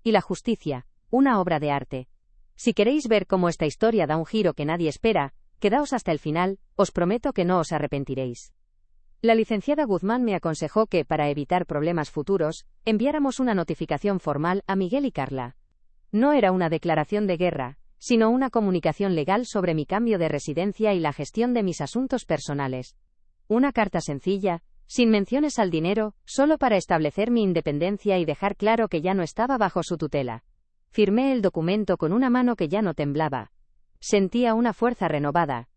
S1: Y la justicia, una obra de arte. Si queréis ver cómo esta historia da un giro que nadie espera, quedaos hasta el final, os prometo que no os arrepentiréis. La licenciada Guzmán me aconsejó que, para evitar problemas futuros, enviáramos una notificación formal a Miguel y Carla. No era una declaración de guerra, sino una comunicación legal sobre mi cambio de residencia y la gestión de mis asuntos personales. Una carta sencilla, sin menciones al dinero, solo para establecer mi independencia y dejar claro que ya no estaba bajo su tutela. Firmé el documento con una mano que ya no temblaba. Sentía una fuerza renovada.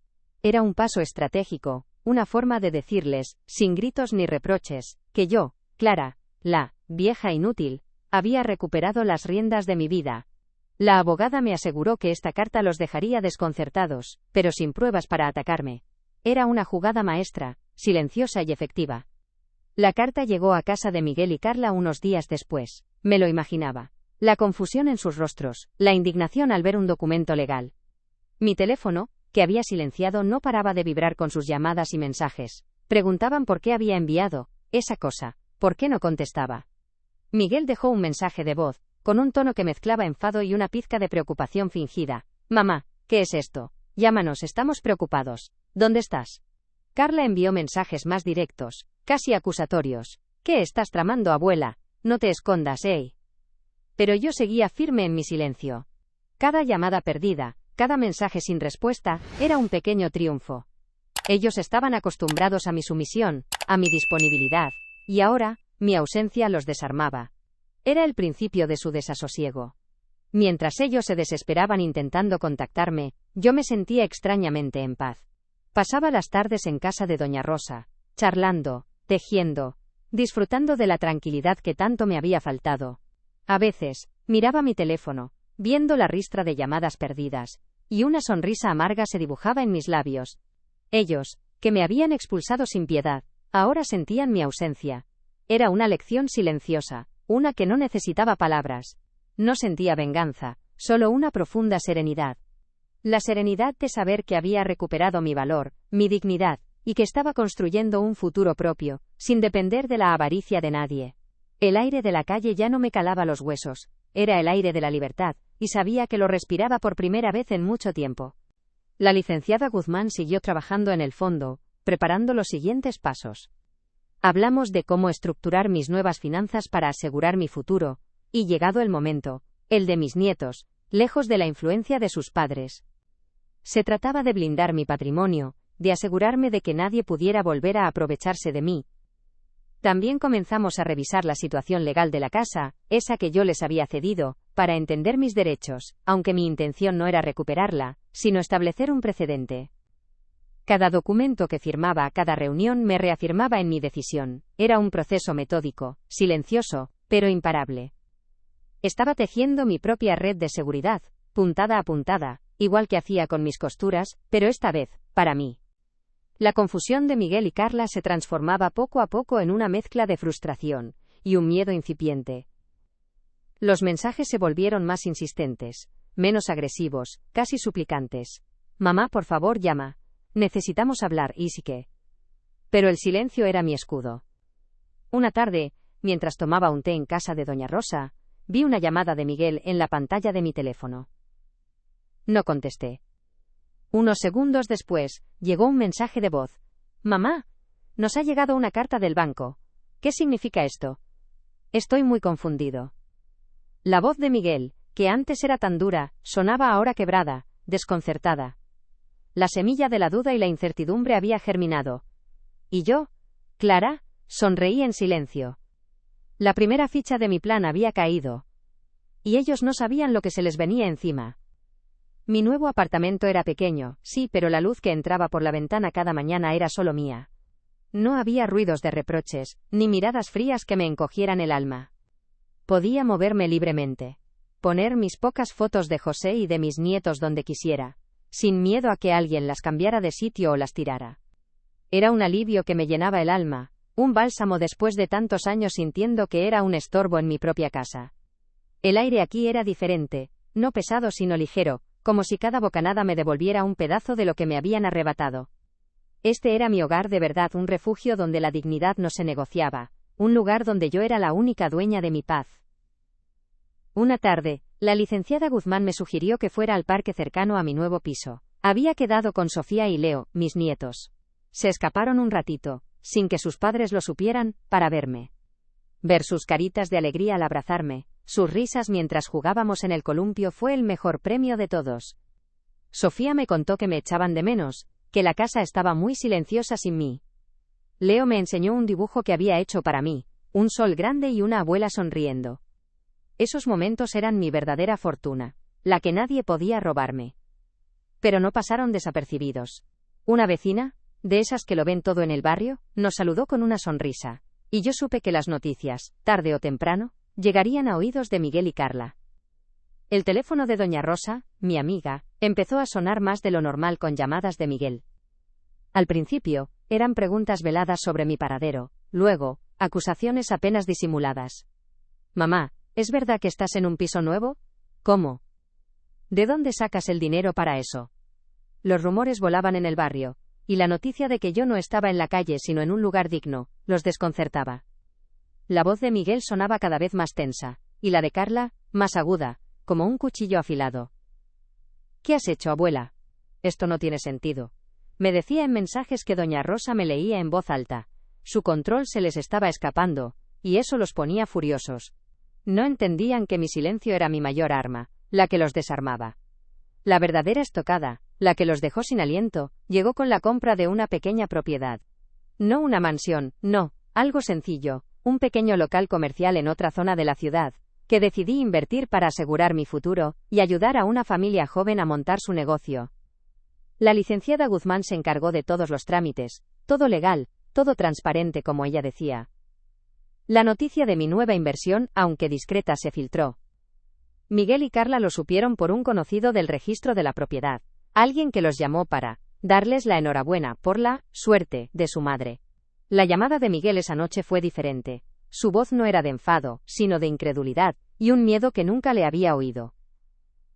S1: Era un paso estratégico, una forma de decirles, sin gritos ni reproches, que yo, Clara, la vieja inútil, había recuperado las riendas de mi vida. La abogada me aseguró que esta carta los dejaría desconcertados, pero sin pruebas para atacarme. Era una jugada maestra, silenciosa y efectiva. La carta llegó a casa de Miguel y Carla unos días después. Me lo imaginaba. La confusión en sus rostros, la indignación al ver un documento legal. Mi teléfono, que había silenciado, no paraba de vibrar con sus llamadas y mensajes. Preguntaban por qué había enviado esa cosa, por qué no contestaba. Miguel dejó un mensaje de voz, con un tono que mezclaba enfado y una pizca de preocupación fingida. Mamá, ¿qué es esto? Llámanos, estamos preocupados. ¿Dónde estás? Carla envió mensajes más directos, casi acusatorios. ¿Qué estás tramando, abuela? No te escondas, ¿eh? Pero yo seguía firme en mi silencio. Cada llamada perdida, cada mensaje sin respuesta, era un pequeño triunfo. Ellos estaban acostumbrados a mi sumisión, a mi disponibilidad, y ahora, mi ausencia los desarmaba. Era el principio de su desasosiego. Mientras ellos se desesperaban intentando contactarme, yo me sentía extrañamente en paz. Pasaba las tardes en casa de Doña Rosa, charlando, tejiendo, disfrutando de la tranquilidad que tanto me había faltado. A veces, miraba mi teléfono, viendo la ristra de llamadas perdidas, y una sonrisa amarga se dibujaba en mis labios. Ellos, que me habían expulsado sin piedad, Ahora sentían mi ausencia. Era una lección silenciosa, una que no necesitaba palabras. No sentía venganza, solo una profunda serenidad. La serenidad de saber que había recuperado mi valor, mi dignidad, y que estaba construyendo un futuro propio, sin depender de la avaricia de nadie. El aire de la calle ya no me calaba los huesos, era el aire de la libertad, y sabía que lo respiraba por primera vez en mucho tiempo. La licenciada Guzmán siguió trabajando en el fondo, preparando los siguientes pasos. Hablamos de cómo estructurar mis nuevas finanzas para asegurar mi futuro, y llegado el momento, el de mis nietos, lejos de la influencia de sus padres. Se trataba de blindar mi patrimonio, de asegurarme de que nadie pudiera volver a aprovecharse de mí. También comenzamos a revisar la situación legal de la casa, esa que yo les había cedido, para entender mis derechos, aunque mi intención no era recuperarla, sino establecer un precedente. Cada documento que firmaba a cada reunión me reafirmaba en mi decisión. Era un proceso metódico, silencioso, pero imparable. Estaba tejiendo mi propia red de seguridad, puntada a puntada, igual que hacía con mis costuras, pero esta vez, para mí. La confusión de Miguel y Carla se transformaba poco a poco en una mezcla de frustración y un miedo incipiente. Los mensajes se volvieron más insistentes, menos agresivos, casi suplicantes. Mamá, por favor, llama. Necesitamos hablar, y sí que. Pero el silencio era mi escudo. Una tarde, mientras tomaba un té en casa de doña Rosa, vi una llamada de Miguel en la pantalla de mi teléfono. No contesté. Unos segundos después, llegó un mensaje de voz. Mamá, nos ha llegado una carta del banco. ¿Qué significa esto? Estoy muy confundido. La voz de Miguel, que antes era tan dura, sonaba ahora quebrada, desconcertada. La semilla de la duda y la incertidumbre había germinado. ¿Y yo? Clara, sonreí en silencio. La primera ficha de mi plan había caído. Y ellos no sabían lo que se les venía encima. Mi nuevo apartamento era pequeño, sí, pero la luz que entraba por la ventana cada mañana era solo mía. No había ruidos de reproches, ni miradas frías que me encogieran el alma. Podía moverme libremente. Poner mis pocas fotos de José y de mis nietos donde quisiera, sin miedo a que alguien las cambiara de sitio o las tirara. Era un alivio que me llenaba el alma, un bálsamo después de tantos años sintiendo que era un estorbo en mi propia casa. El aire aquí era diferente, no pesado sino ligero, como si cada bocanada me devolviera un pedazo de lo que me habían arrebatado. Este era mi hogar de verdad, un refugio donde la dignidad no se negociaba, un lugar donde yo era la única dueña de mi paz. Una tarde, la licenciada Guzmán me sugirió que fuera al parque cercano a mi nuevo piso. Había quedado con Sofía y Leo, mis nietos. Se escaparon un ratito, sin que sus padres lo supieran, para verme. Ver sus caritas de alegría al abrazarme, sus risas mientras jugábamos en el columpio fue el mejor premio de todos. Sofía me contó que me echaban de menos, que la casa estaba muy silenciosa sin mí. Leo me enseñó un dibujo que había hecho para mí, un sol grande y una abuela sonriendo. Esos momentos eran mi verdadera fortuna, la que nadie podía robarme. Pero no pasaron desapercibidos. Una vecina, de esas que lo ven todo en el barrio, nos saludó con una sonrisa, y yo supe que las noticias, tarde o temprano, llegarían a oídos de Miguel y Carla. El teléfono de doña Rosa, mi amiga, empezó a sonar más de lo normal con llamadas de Miguel. Al principio, eran preguntas veladas sobre mi paradero, luego, acusaciones apenas disimuladas. Mamá, ¿es verdad que estás en un piso nuevo? ¿Cómo? ¿De dónde sacas el dinero para eso? Los rumores volaban en el barrio, y la noticia de que yo no estaba en la calle sino en un lugar digno, los desconcertaba. La voz de Miguel sonaba cada vez más tensa, y la de Carla, más aguda, como un cuchillo afilado. ¿Qué has hecho, abuela? Esto no tiene sentido. Me decía en mensajes que doña Rosa me leía en voz alta. Su control se les estaba escapando, y eso los ponía furiosos. No entendían que mi silencio era mi mayor arma, la que los desarmaba. La verdadera estocada, la que los dejó sin aliento, llegó con la compra de una pequeña propiedad. No una mansión, no, algo sencillo, un pequeño local comercial en otra zona de la ciudad, que decidí invertir para asegurar mi futuro y ayudar a una familia joven a montar su negocio. La licenciada Guzmán se encargó de todos los trámites, todo legal, todo transparente como ella decía. La noticia de mi nueva inversión, aunque discreta, se filtró. Miguel y Carla lo supieron por un conocido del registro de la propiedad, alguien que los llamó para darles la enhorabuena por la suerte de su madre. La llamada de Miguel esa noche fue diferente. Su voz no era de enfado, sino de incredulidad, y un miedo que nunca le había oído.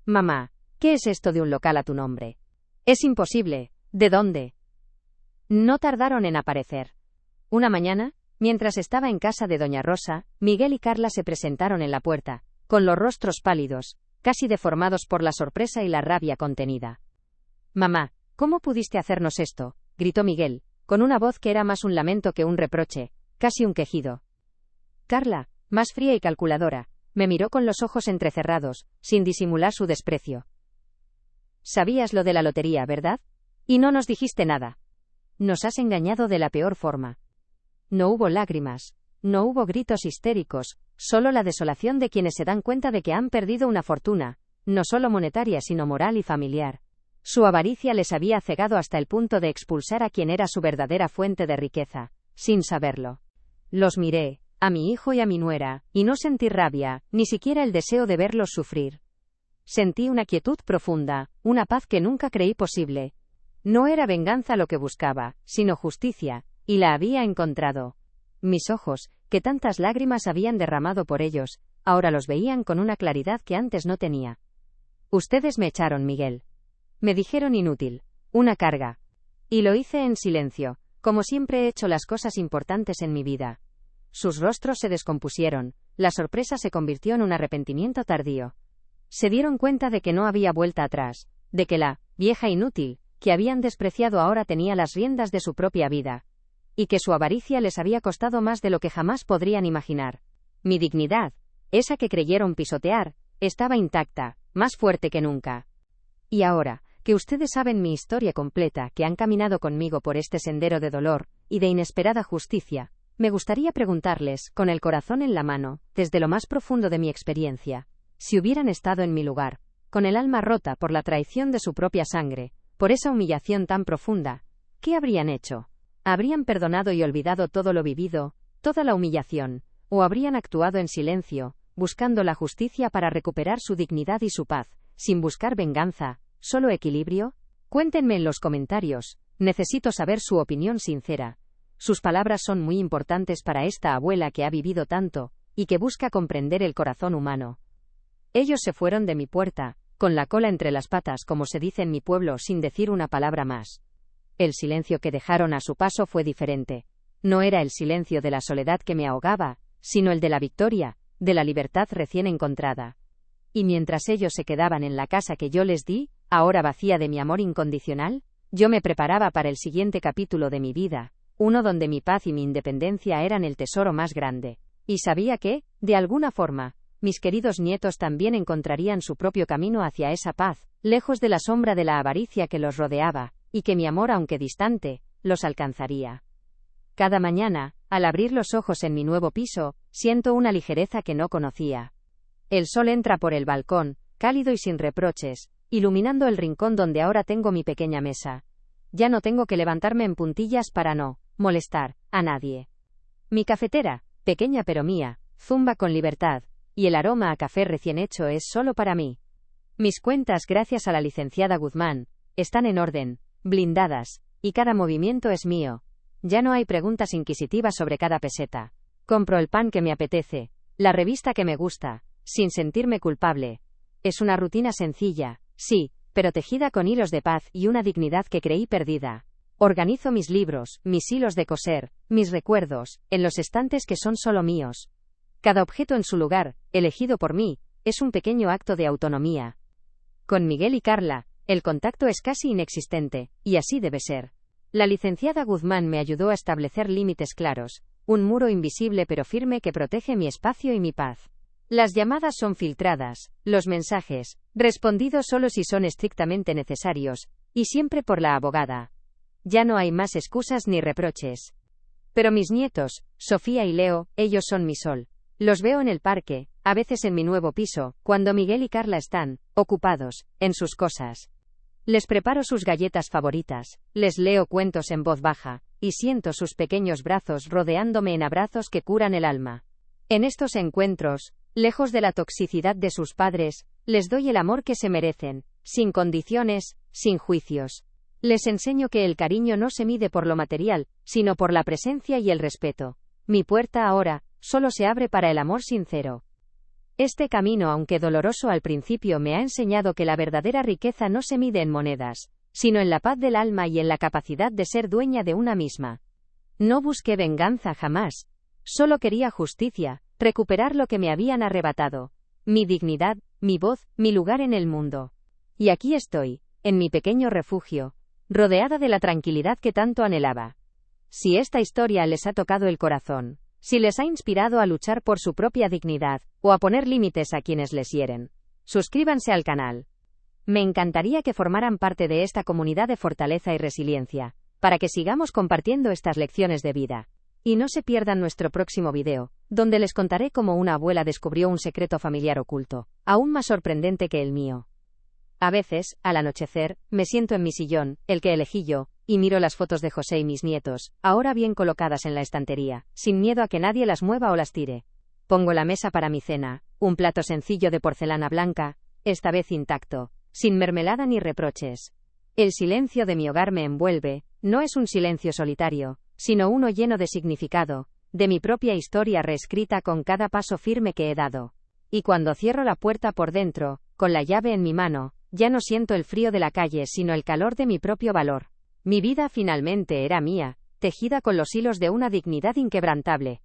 S1: Mamá, ¿qué es esto de un local a tu nombre? Es imposible. ¿De dónde? No tardaron en aparecer. Una mañana, mientras estaba en casa de doña Rosa, Miguel y Carla se presentaron en la puerta, con los rostros pálidos, casi deformados por la sorpresa y la rabia contenida. Mamá, ¿cómo pudiste hacernos esto?, gritó Miguel, con una voz que era más un lamento que un reproche, casi un quejido. Carla, más fría y calculadora, me miró con los ojos entrecerrados, sin disimular su desprecio. Sabías lo de la lotería, ¿verdad? Y no nos dijiste nada. Nos has engañado de la peor forma. No hubo lágrimas, no hubo gritos histéricos, solo la desolación de quienes se dan cuenta de que han perdido una fortuna, no solo monetaria sino moral y familiar. Su avaricia les había cegado hasta el punto de expulsar a quien era su verdadera fuente de riqueza, sin saberlo. Los miré, a mi hijo y a mi nuera, y no sentí rabia, ni siquiera el deseo de verlos sufrir. Sentí una quietud profunda, una paz que nunca creí posible. No era venganza lo que buscaba, sino justicia, y la había encontrado. Mis ojos, que tantas lágrimas habían derramado por ellos, ahora los veían con una claridad que antes no tenía. Ustedes me echaron, Miguel. Me dijeron inútil, una carga. Y lo hice en silencio, como siempre he hecho las cosas importantes en mi vida. Sus rostros se descompusieron, la sorpresa se convirtió en un arrepentimiento tardío. Se dieron cuenta de que no había vuelta atrás, de que la vieja inútil, que habían despreciado ahora tenía las riendas de su propia vida, y que su avaricia les había costado más de lo que jamás podrían imaginar. Mi dignidad, esa que creyeron pisotear, estaba intacta, más fuerte que nunca. Y ahora, que ustedes saben mi historia completa, que han caminado conmigo por este sendero de dolor y de inesperada justicia, me gustaría preguntarles, con el corazón en la mano, desde lo más profundo de mi experiencia, si hubieran estado en mi lugar, con el alma rota por la traición de su propia sangre, por esa humillación tan profunda, ¿qué habrían hecho? ¿Habrían perdonado y olvidado todo lo vivido, toda la humillación, o habrían actuado en silencio, buscando la justicia para recuperar su dignidad y su paz, sin buscar venganza, solo equilibrio? Cuéntenme en los comentarios, necesito saber su opinión sincera. Sus palabras son muy importantes para esta abuela que ha vivido tanto, y que busca comprender el corazón humano. Ellos se fueron de mi puerta, con la cola entre las patas como se dice en mi pueblo sin decir una palabra más. El silencio que dejaron a su paso fue diferente. No era el silencio de la soledad que me ahogaba, sino el de la victoria, de la libertad recién encontrada. Y mientras ellos se quedaban en la casa que yo les di, ahora vacía de mi amor incondicional, yo me preparaba para el siguiente capítulo de mi vida, uno donde mi paz y mi independencia eran el tesoro más grande. Y sabía que, de alguna forma, mis queridos nietos también encontrarían su propio camino hacia esa paz, lejos de la sombra de la avaricia que los rodeaba, y que mi amor, aunque distante, los alcanzaría. Cada mañana, al abrir los ojos en mi nuevo piso, siento una ligereza que no conocía. El sol entra por el balcón, cálido y sin reproches, iluminando el rincón donde ahora tengo mi pequeña mesa. Ya no tengo que levantarme en puntillas para no molestar a nadie. Mi cafetera, pequeña pero mía, zumba con libertad, y el aroma a café recién hecho es solo para mí. Mis cuentas, gracias a la licenciada Guzmán, están en orden, blindadas, y cada movimiento es mío. Ya no hay preguntas inquisitivas sobre cada peseta. Compro el pan que me apetece, la revista que me gusta, sin sentirme culpable. Es una rutina sencilla, sí, pero tejida con hilos de paz y una dignidad que creí perdida. Organizo mis libros, mis hilos de coser, mis recuerdos, en los estantes que son solo míos. Cada objeto en su lugar, elegido por mí, es un pequeño acto de autonomía. Con Miguel y Carla, el contacto es casi inexistente, y así debe ser. La licenciada Guzmán me ayudó a establecer límites claros, un muro invisible pero firme que protege mi espacio y mi paz. Las llamadas son filtradas, los mensajes, respondidos solo si son estrictamente necesarios, y siempre por la abogada. Ya no hay más excusas ni reproches. Pero mis nietos, Sofía y Leo, ellos son mi sol. Los veo en el parque, a veces en mi nuevo piso, cuando Miguel y Carla están ocupados en sus cosas. Les preparo sus galletas favoritas, les leo cuentos en voz baja, y siento sus pequeños brazos rodeándome en abrazos que curan el alma. En estos encuentros, lejos de la toxicidad de sus padres, les doy el amor que se merecen, sin condiciones, sin juicios. Les enseño que el cariño no se mide por lo material, sino por la presencia y el respeto. Mi puerta ahora solo se abre para el amor sincero. Este camino, aunque doloroso al principio, me ha enseñado que la verdadera riqueza no se mide en monedas, sino en la paz del alma y en la capacidad de ser dueña de una misma. No busqué venganza jamás. Solo quería justicia, recuperar lo que me habían arrebatado. Mi dignidad, mi voz, mi lugar en el mundo. Y aquí estoy, en mi pequeño refugio, rodeada de la tranquilidad que tanto anhelaba. Si esta historia les ha tocado el corazón, si les ha inspirado a luchar por su propia dignidad, o a poner límites a quienes les hieren, suscríbanse al canal. Me encantaría que formaran parte de esta comunidad de fortaleza y resiliencia, para que sigamos compartiendo estas lecciones de vida. Y no se pierdan nuestro próximo video, donde les contaré cómo una abuela descubrió un secreto familiar oculto, aún más sorprendente que el mío. A veces, al anochecer, me siento en mi sillón, el que elegí yo, y miro las fotos de José y mis nietos, ahora bien colocadas en la estantería, sin miedo a que nadie las mueva o las tire. Pongo la mesa para mi cena, un plato sencillo de porcelana blanca, esta vez intacto, sin mermelada ni reproches. El silencio de mi hogar me envuelve, no es un silencio solitario, sino uno lleno de significado, de mi propia historia reescrita con cada paso firme que he dado. Y cuando cierro la puerta por dentro, con la llave en mi mano, ya no siento el frío de la calle sino el calor de mi propio valor. Mi vida finalmente era mía, tejida con los hilos de una dignidad inquebrantable.